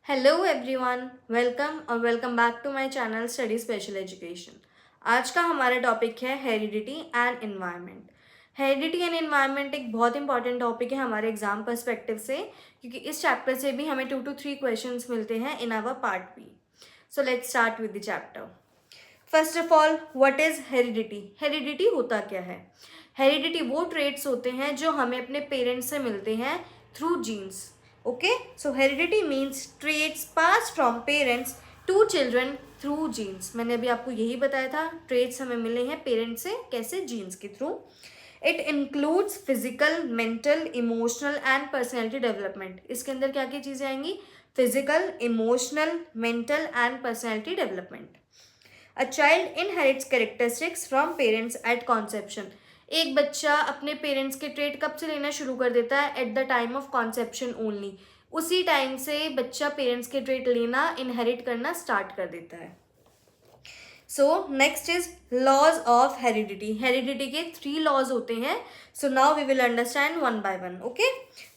Hello everyone, welcome और welcome back to my channel study special education. आज का हमारा टॉपिक है heredity and environment. Heredity and environment एक बहुत इंपॉर्टेंट टॉपिक है हमारे एग्जाम पर्सपेक्टिव से, क्योंकि इस चैप्टर से भी हमें 2 to 3 क्वेश्चंस मिलते हैं in our part B. So let's start with the chapter. First of all, what is heredity? Heredity होता क्या है? हेरिडिटी वो ट्रेट्स होते हैं जो हमें अपने पेरेंट्स से मिलते हैं through genes. Okay, so heredity means traits pass from parents to children through genes. मैंने अभी आपको यही बताया था, ट्रेट्स हमें मिले हैं पेरेंट्स से, कैसे? जीन्स के through. It includes physical, mental, emotional and personality development. इसके अंदर क्या क्या चीज़ें आएंगी? Physical, emotional, mental and personality development. A child inherits characteristics from parents at conception. एक बच्चा अपने पेरेंट्स के ट्रेट कब से लेना शुरू कर देता है? At the time of conception only. उसी टाइम से बच्चा पेरेंट्स के ट्रेट लेना, इनहेरिट करना स्टार्ट कर देता है। So next is laws of heredity. Heredity के 3 लॉज होते हैं। So now we will understand one by one. Okay,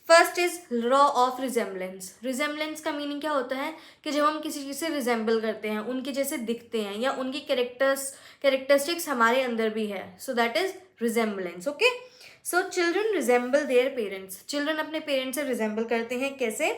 first is law of resemblance. Resemblance का मीनिंग क्या होता है? कि जब हम किसी चीज़ से रिजेंबल करते हैं, उनके जैसे दिखते हैं, या उनकी कैरेक्टरिस्टिक्स हमारे अंदर भी है, सो that is resemblance. Okay, so children resemble their parents. Children अपने पेरेंट्स से रिजेंबल करते हैं, कैसे?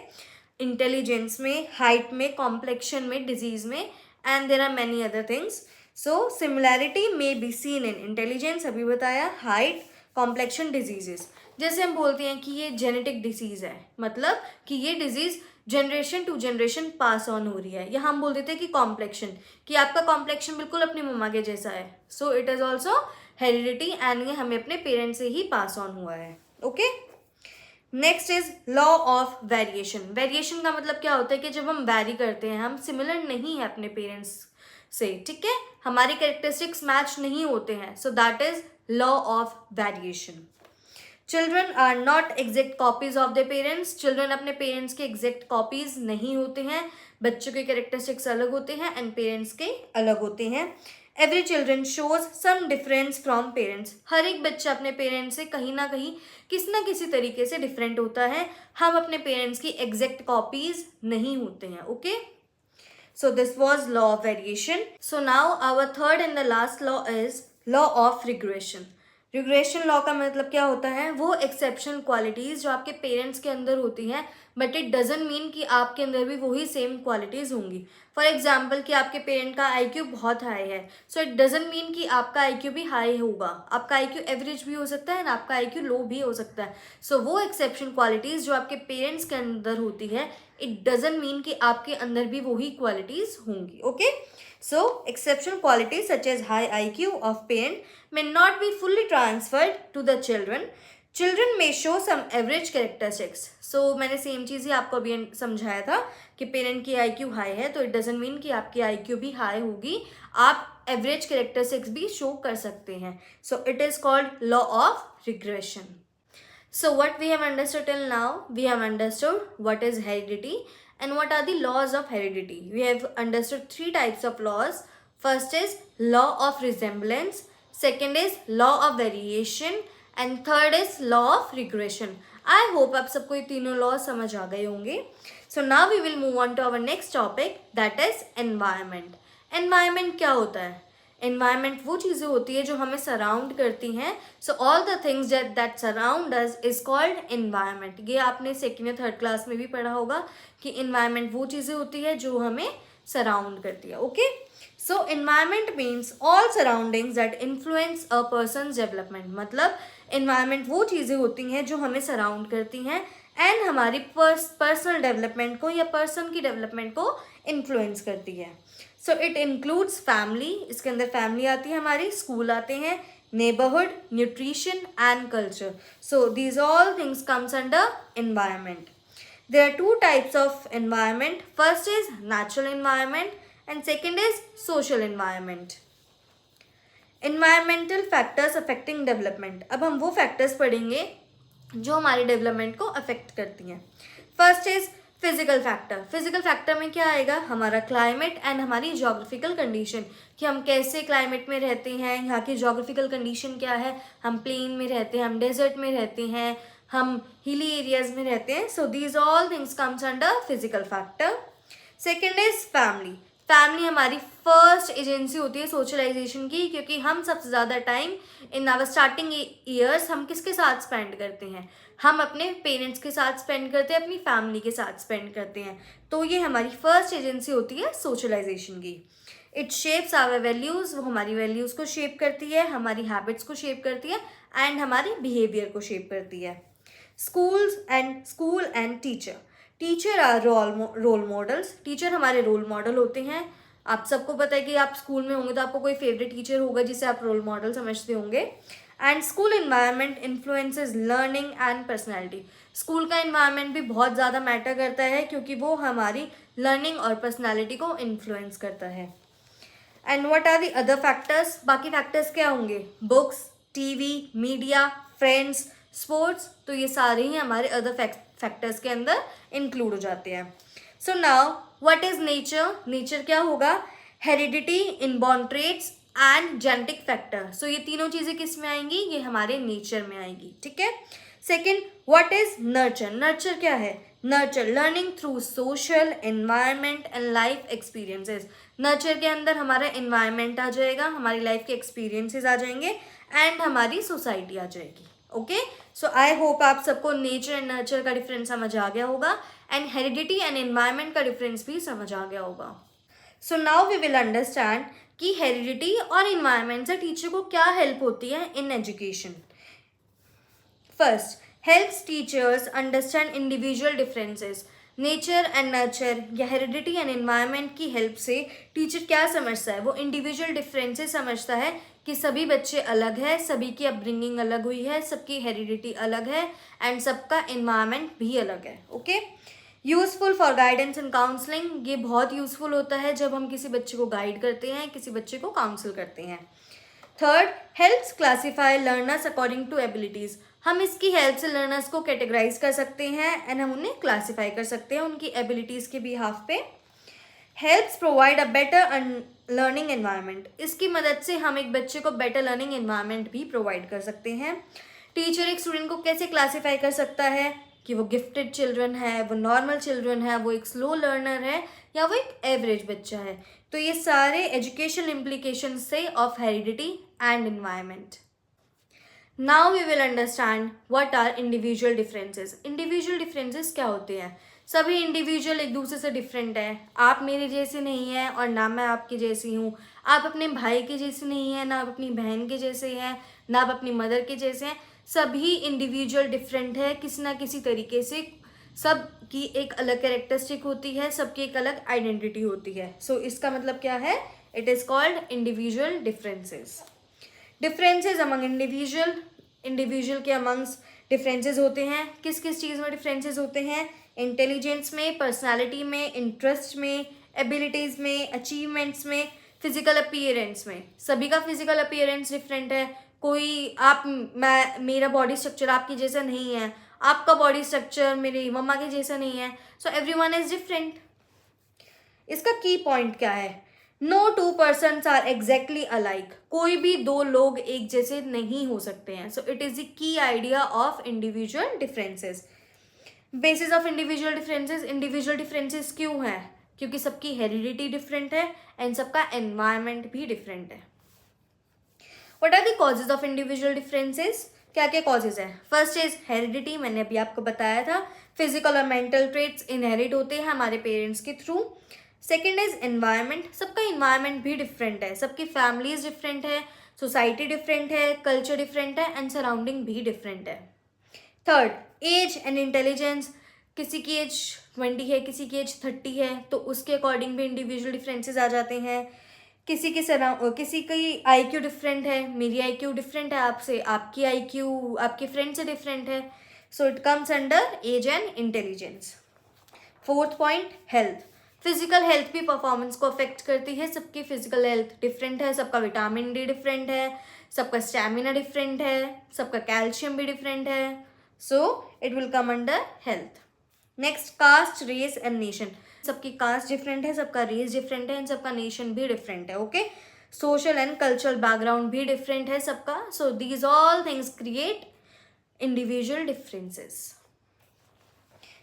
इंटेलिजेंस में, हाइट में, कॉम्प्लेक्शन में, डिजीज में, and there are many other things. So similarity may be seen in intelligence, अभी बताया, हाइट, कॉम्प्लेक्शन, डिजीजेस। जैसे हम बोलते हैं कि ये जेनेटिक डिसीज है, मतलब कि ये disease generation to generation pass on हो रही है। या हम बोल देते हैं कि कॉम्प्लेक्शन, कि आपका कॉम्प्लेक्शन बिल्कुल अपनी मम्मा के जैसा है। So it is also heredity, and ये हमें अपने पेरेंट्स से ही पास ऑन हुआ है। Okay, next is law of variation. Variation का मतलब क्या होता है? कि जब हम वैरी करते हैं, हम सिमिलर नहीं है अपने पेरेंट्स से, ठीक है, हमारी कैरेक्टरिस्टिक्स मैच नहीं होते हैं, so that is law of variation. Children are not exact copies of the parents. Children अपने पेरेंट्स के एग्जैक्ट कॉपीज नहीं होते हैं। बच्चों के कैरेक्टरिस्टिक्स अलग होते हैं एंड पेरेंट्स के अलग होते हैं। Every children shows some difference from parents. हर एक बच्चा अपने पेरेंट्स से कहीं ना कहीं, किसी ना किसी तरीके से डिफरेंट होता है। हम अपने पेरेंट्स की एग्जैक्ट कॉपीज नहीं होते हैं। Okay, so this was law of variation. So now our third and the last law is law of regression. Regression law का मतलब क्या होता है? वो एक्सेप्शनल क्वालिटीज जो आपके पेरेंट्स के अंदर होती हैं, बट इट डजंट मीन कि आपके अंदर भी वही सेम क्वालिटीज होंगी। फॉर एग्जाम्पल, कि आपके पेरेंट का आईक्यू बहुत हाई है, सो इट डजंट मीन कि आपका आईक्यू भी हाई होगा। आपका आईक्यू एवरेज भी हो सकता है, आपका आईक्यू लो भी हो सकता है। सो वो एक्सेप्शन क्वालिटीज जो आपके पेरेंट्स के अंदर होती है, इट डजंट मीन कि आपके अंदर भी वही क्वालिटीज होंगी। Okay, so exceptional qualities such as high IQ of parent may not be fully transferred to the children. Children may show some average characteristics. So मैंने सेम चीज़ ही आपको अभी समझाया था कि पेरेंट की IQ हाई है, तो इट डजेंट मीन कि आपकी IQ भी हाई होगी। आप एवरेज कैरेक्टरिस्टिक्स भी शो कर सकते हैं। So it is called law of regression. So what we have understood till now, we have understood what is heredity and what are the laws of heredity. We have understood 3 types of laws. First is law of resemblance, second is law of variation, and third is law of regression. I hope आप सबको ये तीनों laws समझ आ गए होंगे. So now we will move on to our next topic, that is environment. Environment क्या होता है? एनवायरमेंट वो चीज़ें होती है जो हमें सराउंड करती हैं। So all the things that surround us is called environment. ये आपने सेकेंड या थर्ड क्लास में भी पढ़ा होगा कि एनवायरमेंट वो चीज़ें होती है जो हमें सराउंड करती है। Okay, so environment means all surroundings that influence a person's development. मतलब एनवायरमेंट वो चीज़ें होती हैं जो हमें सराउंड करती हैं एंड हमारी पर्सनल डेवलपमेंट को या पर्सन की डेवलपमेंट को इन्फ्लुएंस करती है। सो इट इंक्लूड्स फैमिली, इसके अंदर फैमिली आती है हमारी, स्कूल आते हैं, neighbourhood, nutrition and culture. So these all things comes under environment. There are 2 types of environment. First is natural environment and second is social environment. Environmental factors affecting development. अब हम वो factors पढ़ेंगे जो हमारी development को affect करती हैं. First is physical factor. Physical factor में क्या आएगा? हमारा क्लाइमेट एंड हमारी जोग्राफिकल कंडीशन, कि हम कैसे क्लाइमेट में रहते हैं, यहाँ की जोग्राफिकल कंडीशन क्या है, हम प्लेन में रहते हैं, हम डेजर्ट में रहते हैं, हम हिली एरियाज में रहते हैं. So these all things comes under physical factor. Second is family. Family हमारी फर्स्ट एजेंसी होती है सोशलाइजेशन की, क्योंकि हम सबसे ज़्यादा time in our starting years हम किसके साथ स्पेंड करते हैं, हम अपने पेरेंट्स के साथ स्पेंड करते हैं, अपनी फैमिली के साथ स्पेंड करते हैं। तो ये हमारी फर्स्ट एजेंसी होती है सोशलाइजेशन की। इट शेप्स आवर वैल्यूज़, वो हमारी वैल्यूज़ को शेप करती है, हमारी हैबिट्स को शेप करती है एंड हमारी बिहेवियर को शेप करती है। School and teacher. Teacher are role models. Teacher हमारे रोल मॉडल होते हैं। आप सबको पता है कि आप स्कूल में होंगे तो आपको कोई फेवरेट टीचर होगा जिसे आप रोल मॉडल समझते होंगे। And school environment influences learning and personality. School का इन्वायरमेंट भी बहुत ज़्यादा मैटर करता है, क्योंकि वो हमारी लर्निंग और पर्सनैलिटी को इन्फ्लुएंस करता है। And what are the other factors? बाकी फैक्टर्स क्या होंगे? Books, TV, media, friends, sports. तो ये सारे ही हमारे अदर फैक्टर्स के अंदर इंक्लूड हो जाते हैं। So now what is nature? Nature क्या होगा? Heredity, inborn traits and genetic factor. So ये तीनों चीज़ें किस में आएंगी? ये हमारे नेचर में आएगी, ठीक है। Second, what is nurture? Nurture क्या है? Nurture learning through social, environment and life experiences. Nurture के अंदर हमारा एनवायरमेंट आ जाएगा, हमारी लाइफ के एक्सपीरियंसेस आ जाएंगे एंड हमारी सोसाइटी आ जाएगी। ओके, सो आई होप आप सबको नेचर एंड नर्चर का डिफरेंस समझ आ गया होगा एंड हेरिडिटी एंड एनवायरमेंट का डिफरेंस भी समझ आ गया होगा। So now we will understand कि हेरिडिटी और इन्वायरमेंट से टीचर को क्या हेल्प होती है in education. First, helps teachers understand individual differences. Nature and nurture या हेरिडिटी एंड एनवायरनमेंट की हेल्प से टीचर क्या समझता है? वो इंडिविजुअल डिफरेंसेस समझता है कि सभी बच्चे अलग है, सभी की अपब्रिंगिंग अलग हुई है, सबकी हेरिडिटी अलग है एंड सबका एनवायरनमेंट भी अलग है। Okay, useful for guidance and counselling. ये बहुत यूज़फुल होता है जब हम किसी बच्चे को गाइड करते हैं, किसी बच्चे को काउंसिल करते हैं। Third, helps classify learners according to abilities. हम इसकी हेल्प से लर्नर्स को कैटेगराइज कर सकते हैं एंड हम उन्हें क्लासीफाई कर सकते हैं उनकी एबिलिटीज़ के बिहाफ पे। Helps provide a better learning environment. इसकी मदद से हम एक बच्चे को बेटर लर्निंग एनवायरनमेंट भी प्रोवाइड कर सकते हैं। टीचर एक स्टूडेंट को कैसे क्लासीफाई कर सकता है कि वो गिफ्टेड चिल्ड्रन है, वो नॉर्मल चिल्ड्रन है, वो एक स्लो लर्नर है या वो एक एवरेज बच्चा है। तो ये सारे एजुकेशनल इम्प्लीकेशन से of heredity and environment. Now we will understand what are individual differences. Individual differences क्या होते हैं? सभी इंडिविजुअल एक दूसरे से डिफरेंट है। आप मेरे जैसे नहीं हैं और ना मैं आपकी जैसी हूँ। आप अपने भाई के जैसे नहीं हैं, ना आप अपनी बहन के जैसे हैं, ना आप अपनी मदर के जैसे हैं। सभी इंडिविजुअल डिफरेंट है किसी ना किसी तरीके से। सब की एक अलग कैरेक्टरिस्टिक होती है, सबकी एक अलग आइडेंटिटी होती है। सो इसका मतलब क्या है? It is called individual differences. Differences among individual. Individual के अमंग्स डिफरेंसेस होते हैं। किस किस चीज़ में डिफरेंसेस होते हैं? इंटेलिजेंस में, पर्सनालिटी में, इंटरेस्ट में, एबिलिटीज़ में, अचीवमेंट्स में, फिजिकल अपीयरेंस में। सभी का फिजिकल अपीयरेंस डिफरेंट है। कोई आप मेरा बॉडी स्ट्रक्चर आपकी जैसा नहीं है, आपका बॉडी स्ट्रक्चर मेरी मम्मा के जैसा नहीं है। So everyone is different. इसका की पॉइंट क्या है? No two persons are exactly alike. कोई भी दो लोग एक जैसे नहीं हो सकते हैं। So it is the key idea of individual differences. Basis of individual differences. Individual differences क्यों है? क्योंकि सबकी हेरिडिटी डिफरेंट है एंड सबका एनवायरनमेंट भी डिफरेंट है। What are the causes of individual differences? क्या क्या कॉजेज है? फर्स्ट इज हेरिडिटी, मैंने अभी आपको बताया था। फिजिकल और मेंटल ट्रेट्स इनहेरिट होते हैं हमारे पेरेंट्स के थ्रू। Second is environment. सबका इन्वायरमेंट भी डिफरेंट है, सबकी फैमिलीज डिफरेंट है, सोसाइटी डिफरेंट है, कल्चर डिफरेंट है एंड सराउंडिंग भी डिफरेंट है। Third, age and intelligence. किसी की एज 20 है, किसी की एज 30 है, तो उसके अकॉर्डिंग भी इंडिविजुअल डिफरेंसेस आ जाते हैं। किसी की IQ डिफरेंट है, मेरी IQ डिफरेंट है आपसे, आपकी IQ आपके फ्रेंड से डिफरेंट है। So it comes under as and intelligence. Fourth point, health. Physical health भी परफॉर्मेंस को अफेक्ट करती है। सबकी फिजिकल हेल्थ डिफरेंट है, सबका विटामिन डी डिफरेंट है, सबका स्टैमिना डिफरेंट है, सबका कैल्शियम भी डिफरेंट है। So it will come under health. Next, caste, race and nation. सबकी कास्ट डिफरेंट है, सबका रेस डिफरेंट है एंड सबका नेशन भी डिफरेंट है। Okay, social and cultural background भी डिफरेंट है सबका। So these all things create individual differences.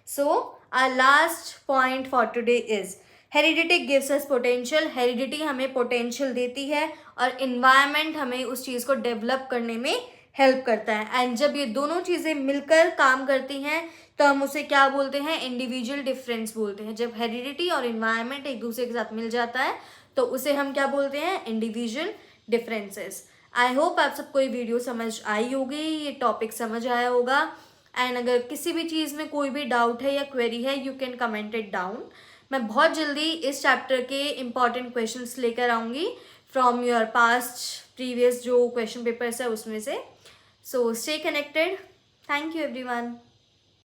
So our last point for today is heredity gives us potential, heredity हमें पोटेंशियल देती है और इन्वायरमेंट हमें उस चीज़ को डेवलप करने में हेल्प करता है। एंड जब ये दोनों चीज़ें मिलकर काम करती हैं तो हम उसे क्या बोलते हैं, इंडिविजुअल डिफरेंस बोलते हैं। जब हेरिडिटी और इन्वायरमेंट एक दूसरे के साथ मिल जाता है तो उसे हम क्या बोलते हैं, इंडिविजुअल डिफरेंसेस। आई होप आप सबको ये वीडियो समझ आई होगी, ये टॉपिक समझ आया होगा। एंड अगर किसी भी चीज़ में कोई भी डाउट है या क्वेरी है, you can comment it down. मैं बहुत जल्दी इस चैप्टर के इम्पॉर्टेंट क्वेश्चंस लेकर आऊँगी फ्रॉम योर पास्ट प्रीवियस जो क्वेश्चन पेपर्स है उसमें से। So stay connected. Thank you everyone.